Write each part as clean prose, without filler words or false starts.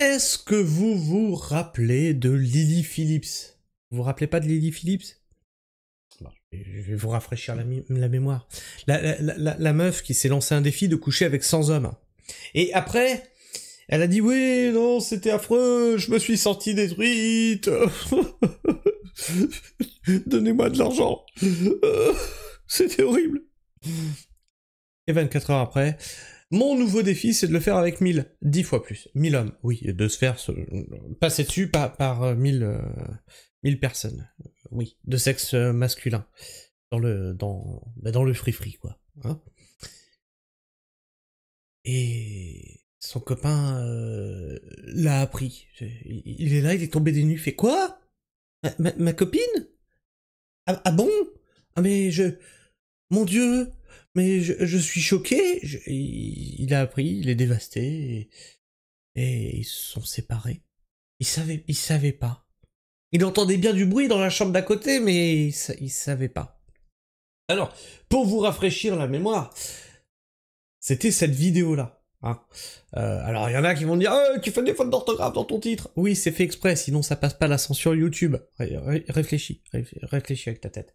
Est-ce que vous vous rappelez de Lily Phillips? Vous vous rappelez pas de Lily Phillips? Bon, je vais vous rafraîchir la mémoire. La meuf qui s'est lancé un défi de coucher avec 100 hommes. Et après, elle a dit oui, non, c'était affreux, je me suis sentie détruite. Donnez-moi de l'argent. C'était horrible. Et 24 heures après, mon nouveau défi, c'est de le faire avec 10 fois plus. 1000 hommes, oui, et de se faire passer dessus par 1000 personnes. Oui, de sexe masculin. Dans le free-free, quoi. Hein, et son copain l'a appris. Il est là, il est tombé des nues, il fait quoi? Ma copine? Ah bon? Ah mais Mon Dieu! Mais je suis choqué! Il a appris, il est dévasté, et ils se sont séparés. Il savait pas. Il entendait bien du bruit dans la chambre d'à côté, mais il savait pas. Alors, pour vous rafraîchir la mémoire, c'était cette vidéo-là. Hein. Alors, il y en a qui vont dire « tu fais des fautes d'orthographe dans ton titre !» Oui, c'est fait exprès, sinon ça passe pas la censure YouTube. Réfléchis avec ta tête.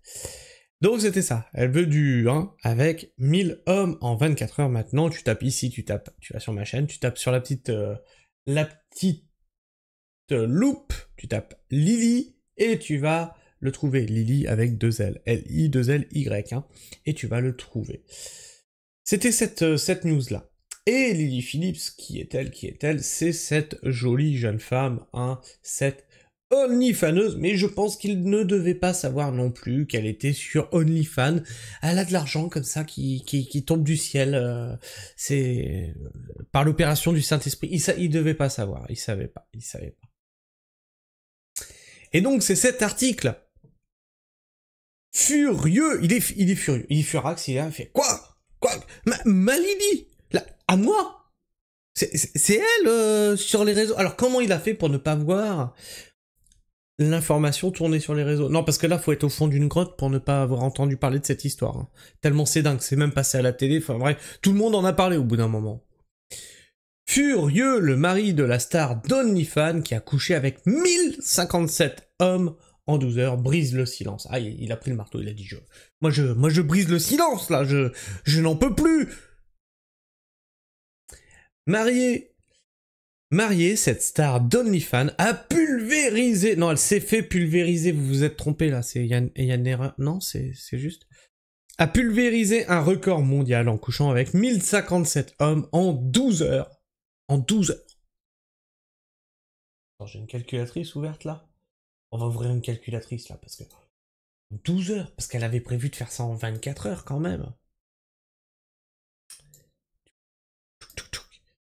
Donc c'était ça, elle veut du 1 avec 1000 hommes en 24 heures maintenant, tu tapes ici, tu vas sur ma chaîne, tu tapes sur la petite loupe, tu tapes Lily, et tu vas le trouver, Lily avec 2 L, L-I-2-L-Y, hein, et tu vas le trouver. C'était cette news-là. Et Lily Phillips, qui est-elle? C'est cette jolie jeune femme, hein, cette OnlyFaneuse, mais je pense qu'il ne devait pas savoir non plus qu'elle était sur OnlyFans. Elle a de l'argent comme ça qui tombe du ciel, c'est par l'opération du Saint-Esprit. Il devait pas savoir, il savait pas. Et donc c'est cet article furieux, il est furieux, il est furax, il a fait quoi ma Lily, là, à moi, c'est elle sur les réseaux. Alors comment il a fait pour ne pas voir l'information tournée sur les réseaux? Non, parce que là, faut être au fond d'une grotte pour ne pas avoir entendu parler de cette histoire. Hein. Tellement c'est dingue, c'est même passé à la télé, enfin bref, tout le monde en a parlé au bout d'un moment. Furieux, le mari de la star d'OnlyFans, qui a couché avec 1057 hommes en 12 heures, brise le silence. Ah, il a pris le marteau, il a dit moi je brise le silence, là, je n'en peux plus. Mariée, cette star d'OnlyFans a pulvérisé... Non, elle s'est fait pulvériser, vous vous êtes trompé là, il y a une erreur. Non, c'est juste... A pulvérisé un record mondial en couchant avec 1057 hommes en 12 heures. En 12 heures. Alors, j'ai une calculatrice ouverte là. On va ouvrir une calculatrice là, parce que... 12 heures, parce qu'elle avait prévu de faire ça en 24 heures quand même.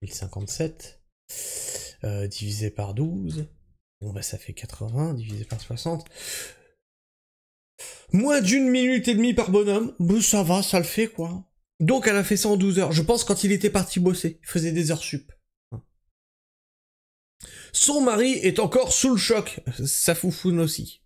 1057... divisé par 12, bon bah ça fait 80, divisé par 60, moins d'1 minute et demie par bonhomme, bah ça va, ça le fait quoi. Donc elle a fait ça en 12 heures, je pense quand il était parti bosser, il faisait des heures sup. Son mari est encore sous le choc, sa foufoune aussi.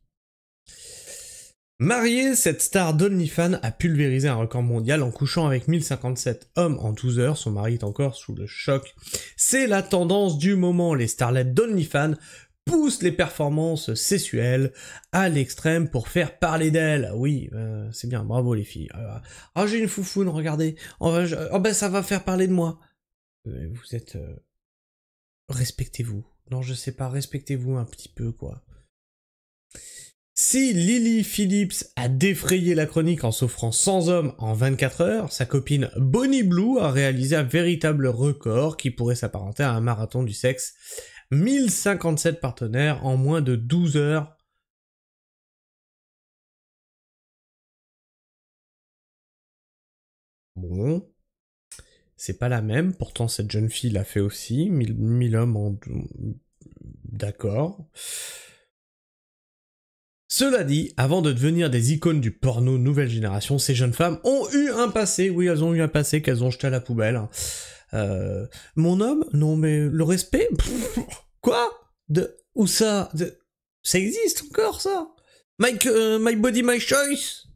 Mariée, cette star d'OnlyFans a pulvérisé un record mondial en couchant avec 1057 hommes en 12 heures, son mari est encore sous le choc. C'est la tendance du moment, les starlets d'OnlyFans poussent les performances sexuelles à l'extrême pour faire parler d'elles. Oui, c'est bien, bravo les filles. Ah, j'ai une foufoune, regardez. Oh ben ça va faire parler de moi. Vous êtes... respectez-vous. Non, je sais pas, respectez-vous un petit peu, quoi. Si Lily Phillips a défrayé la chronique en s'offrant 100 hommes en 24 heures, sa copine Bonnie Blue a réalisé un véritable record qui pourrait s'apparenter à un marathon du sexe. 1057 partenaires en moins de 12 heures. Bon, c'est pas la même, pourtant cette jeune fille l'a fait aussi, 1000 hommes en... D'accord. Cela dit, avant de devenir des icônes du porno nouvelle génération, ces jeunes femmes ont eu un passé. Oui, elles ont eu un passé qu'elles ont jeté à la poubelle. Mon homme? Non, mais le respect? Quoi? Où ça? Ça existe encore, ça? My body, my choice?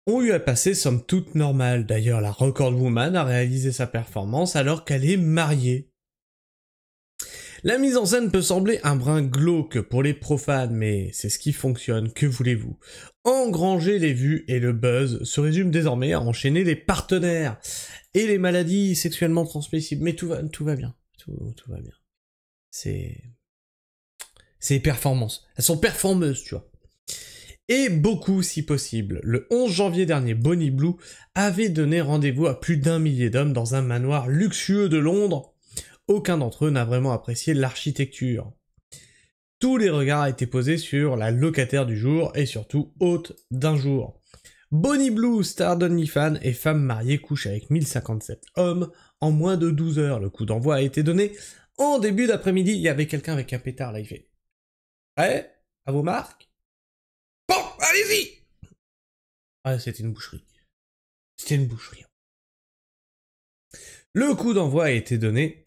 Ont eu un passé somme toute normale. D'ailleurs, la Record Woman a réalisé sa performance alors qu'elle est mariée. La mise en scène peut sembler un brin glauque pour les profanes, mais c'est ce qui fonctionne, que voulez-vous? Engranger les vues et le buzz se résume désormais à enchaîner les partenaires et les maladies sexuellement transmissibles, mais tout va bien, tout va bien. C'est les performances, elles sont performeuses, tu vois. Et beaucoup si possible. Le 11 janvier dernier, Bonnie Blue avait donné rendez-vous à plus d'1 millier d'hommes dans un manoir luxueux de Londres. Aucun d'entre eux n'a vraiment apprécié l'architecture. Tous les regards étaient posés sur la locataire du jour et surtout hôte d'un jour. Bonnie Blue, star d'OnlyFans et femme mariée, couche avec 1057 hommes en moins de 12 heures. Le coup d'envoi a été donné en début d'après-midi. Il y avait quelqu'un avec un pétard là, il fait « Ouais, à vos marques ?» Bon, allez-y! Ah, c'était une boucherie. C'était une boucherie. Le coup d'envoi a été donné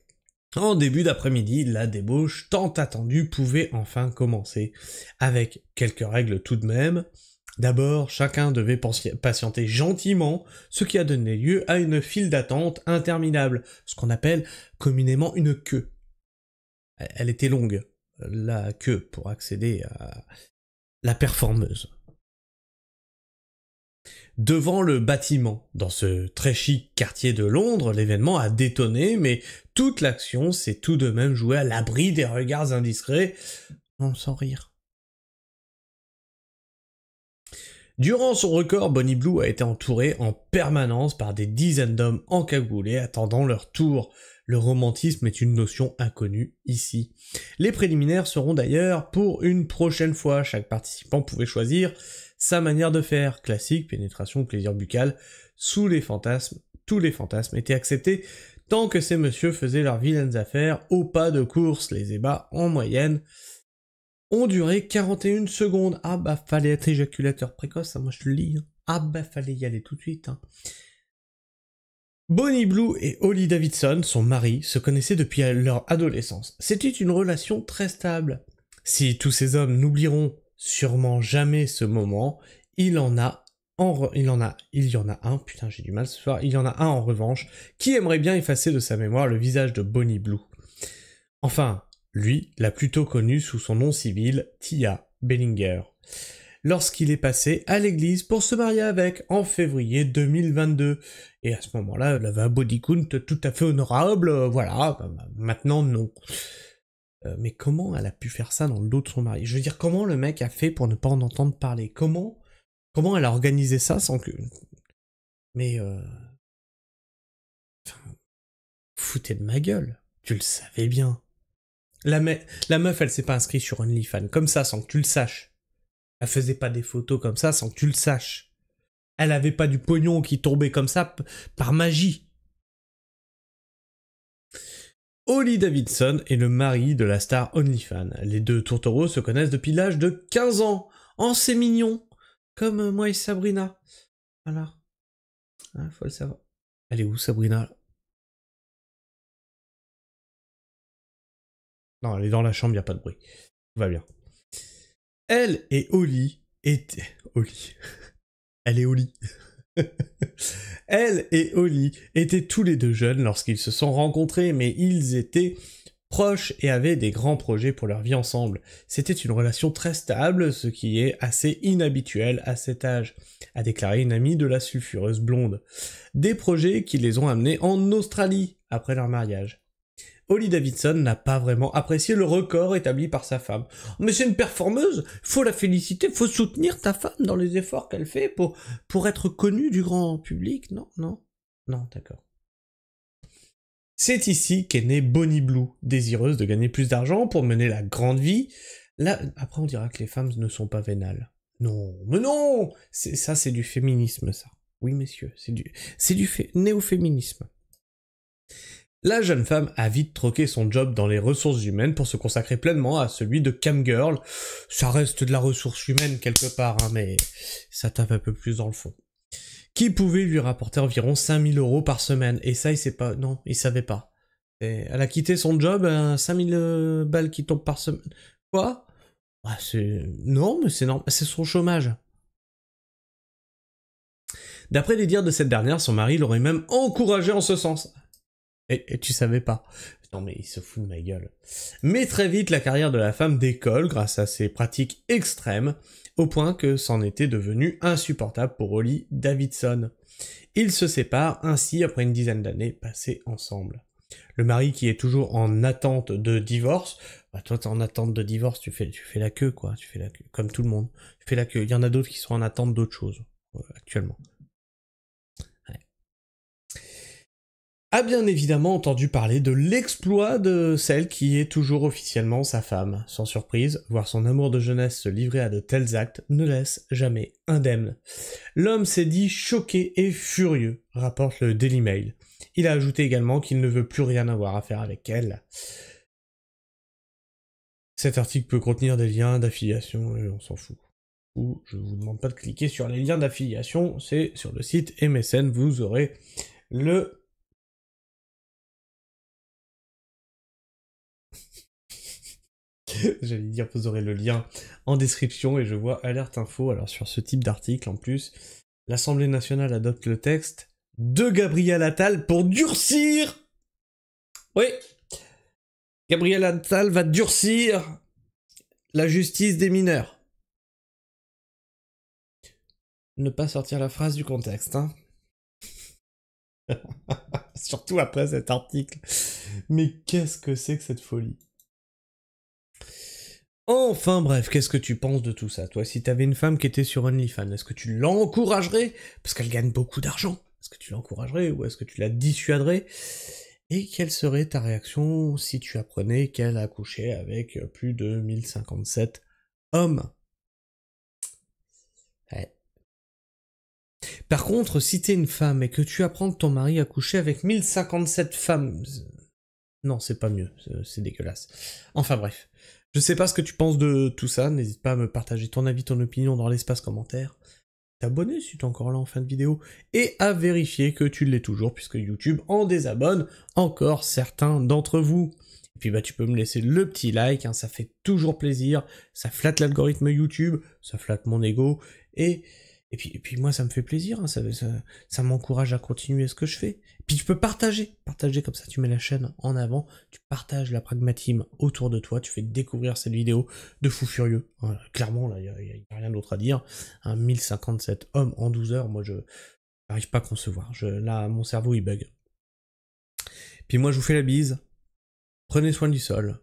en début d'après-midi. La débauche tant attendue pouvait enfin commencer, avec quelques règles tout de même. D'abord, chacun devait patienter gentiment, ce qui a donné lieu à une file d'attente interminable, ce qu'on appelle communément une queue. Elle était longue, la queue, pour accéder à la performeuse. Devant le bâtiment, dans ce très chic quartier de Londres, l'événement a détonné, mais toute l'action s'est tout de même jouée à l'abri des regards indiscrets, non, sans rire. Durant son record, Bonnie Blue a été entourée en permanence par des dizaines d'hommes encagoulés attendant leur tour. Le romantisme est une notion inconnue ici. Les préliminaires seront d'ailleurs pour une prochaine fois. Chaque participant pouvait choisir sa manière de faire. Classique, pénétration, plaisir buccal. Tous les fantasmes étaient acceptés tant que ces messieurs faisaient leurs vilaines affaires au pas de course. Les ébats, en moyenne, ont duré 41 secondes. Ah bah fallait être éjaculateur précoce, hein, moi je te le lis. Hein. Ah bah fallait y aller tout de suite. Hein. Bonnie Blue et Holly Davidson, son mari, se connaissaient depuis leur adolescence. C'était une relation très stable. Si tous ces hommes n'oublieront sûrement jamais ce moment, il y en a un, putain j'ai du mal ce soir, il y en a un en revanche, qui aimerait bien effacer de sa mémoire le visage de Bonnie Blue. Enfin, lui l'a plutôt connu sous son nom civil, Tia Bellinger, lorsqu'il est passé à l'église pour se marier avec en février 2022. Et à ce moment-là, elle avait un body count tout à fait honorable, voilà, maintenant non. Mais comment elle a pu faire ça dans le dos de son mari? Je veux dire, comment le mec a fait pour ne pas en entendre parler? Comment elle a organisé ça sans que... Mais foutez de ma gueule, tu le savais bien. La meuf, elle s'est pas inscrite sur OnlyFans comme ça sans que tu le saches. Elle faisait pas des photos comme ça sans que tu le saches. Elle avait pas du pognon qui tombait comme ça par magie. Holly Davidson est le mari de la star OnlyFans. Les deux tourtereaux se connaissent depuis l'âge de 15 ans. Oh, c'est mignon. Comme moi et Sabrina. Voilà. Ah, faut le savoir. Elle est où, Sabrina? Non, elle est dans la chambre, y a pas de bruit. Tout va bien. Elle et Holly étaient... Holly. Elle est Holly. Elle et Holly étaient tous les deux jeunes lorsqu'ils se sont rencontrés, mais ils étaient proches et avaient des grands projets pour leur vie ensemble. C'était une relation très stable, ce qui est assez inhabituel à cet âge, a déclaré une amie de la sulfureuse blonde. Des projets qui les ont amenés en Australie après leur mariage. Holly Davidson n'a pas vraiment apprécié le record établi par sa femme. Mais c'est une performeuse, faut la féliciter, faut soutenir ta femme dans les efforts qu'elle fait pour être connue du grand public. Non, d'accord. C'est ici qu'est née Bonnie Blue, désireuse de gagner plus d'argent pour mener la grande vie. Là, après on dira que les femmes ne sont pas vénales. Non, mais non, c'est du féminisme ça. Oui messieurs, c'est du néo-féminisme. La jeune femme a vite troqué son job dans les ressources humaines pour se consacrer pleinement à celui de camgirl. Ça reste de la ressource humaine quelque part, hein, mais ça tape un peu plus dans le fond. Qui pouvait lui rapporter environ 5000 € par semaine. Et ça, il savait pas. Elle a quitté son job, 5000 balles qui tombent par semaine. Quoi? Non, mais c'est normal, c'est son chômage. D'après les dires de cette dernière, son mari l'aurait même encouragé en ce sens. Et tu savais pas. Non mais il se fout de ma gueule. Mais très vite, la carrière de la femme décolle grâce à ses pratiques extrêmes, au point que c'en était devenu insupportable pour Holly Davidson. Ils se séparent ainsi après une dizaine d'années passées ensemble. Le mari qui est toujours en attente de divorce, bah toi t'es en attente de divorce, tu fais la queue quoi, tu fais la queue, comme tout le monde. Tu fais la queue. Il y en a d'autres qui sont en attente d'autres choses, actuellement. Ouais. A bien évidemment entendu parler de l'exploit de celle qui est toujours officiellement sa femme. Sans surprise, voir son amour de jeunesse se livrer à de tels actes ne laisse jamais indemne. L'homme s'est dit choqué et furieux, rapporte le Daily Mail. Il a ajouté également qu'il ne veut plus rien avoir à faire avec elle. Cet article peut contenir des liens d'affiliation, et on s'en fout. Ou je vous demande pas de cliquer sur les liens d'affiliation, c'est sur le site MSN, vous aurez le... J'allais dire, vous aurez le lien en description, et je vois alerte info, alors sur ce type d'article en plus, l'Assemblée nationale adopte le texte de Gabriel Attal pour durcir... Oui, Gabriel Attal va durcir la justice des mineurs. Ne pas sortir la phrase du contexte, hein. Surtout après cet article. Mais qu'est-ce que c'est que cette folie? Enfin bref, qu'est-ce que tu penses de tout ça? Toi, si t'avais une femme qui était sur OnlyFans, est-ce que tu l'encouragerais? Parce qu'elle gagne beaucoup d'argent. Est-ce que tu l'encouragerais ou est-ce que tu la dissuaderais? Et quelle serait ta réaction si tu apprenais qu'elle a couché avec plus de 1057 hommes? Ouais. Par contre, si t'es une femme et que tu apprends que ton mari a couché avec 1057 femmes... Non, c'est pas mieux, c'est dégueulasse. Enfin bref. Je sais pas ce que tu penses de tout ça, n'hésite pas à me partager ton avis, ton opinion dans l'espace commentaire. T'abonner si t'es encore là en fin de vidéo, et à vérifier que tu l'es toujours, puisque YouTube en désabonne encore certains d'entre vous. Et puis bah tu peux me laisser le petit like, hein, ça fait toujours plaisir, ça flatte l'algorithme YouTube, ça flatte mon ego, et puis moi ça me fait plaisir, hein, ça m'encourage à continuer ce que je fais. Et puis tu peux partager comme ça tu mets la chaîne en avant, tu partages la pragmatisme autour de toi, tu fais découvrir cette vidéo de fou furieux. Voilà, clairement là, y a rien d'autre à dire. 1057 hommes en 12 heures, moi je n'arrive pas à concevoir. Là, mon cerveau il bug. Puis moi je vous fais la bise, prenez soin du sol,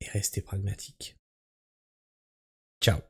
et restez pragmatiques. Ciao.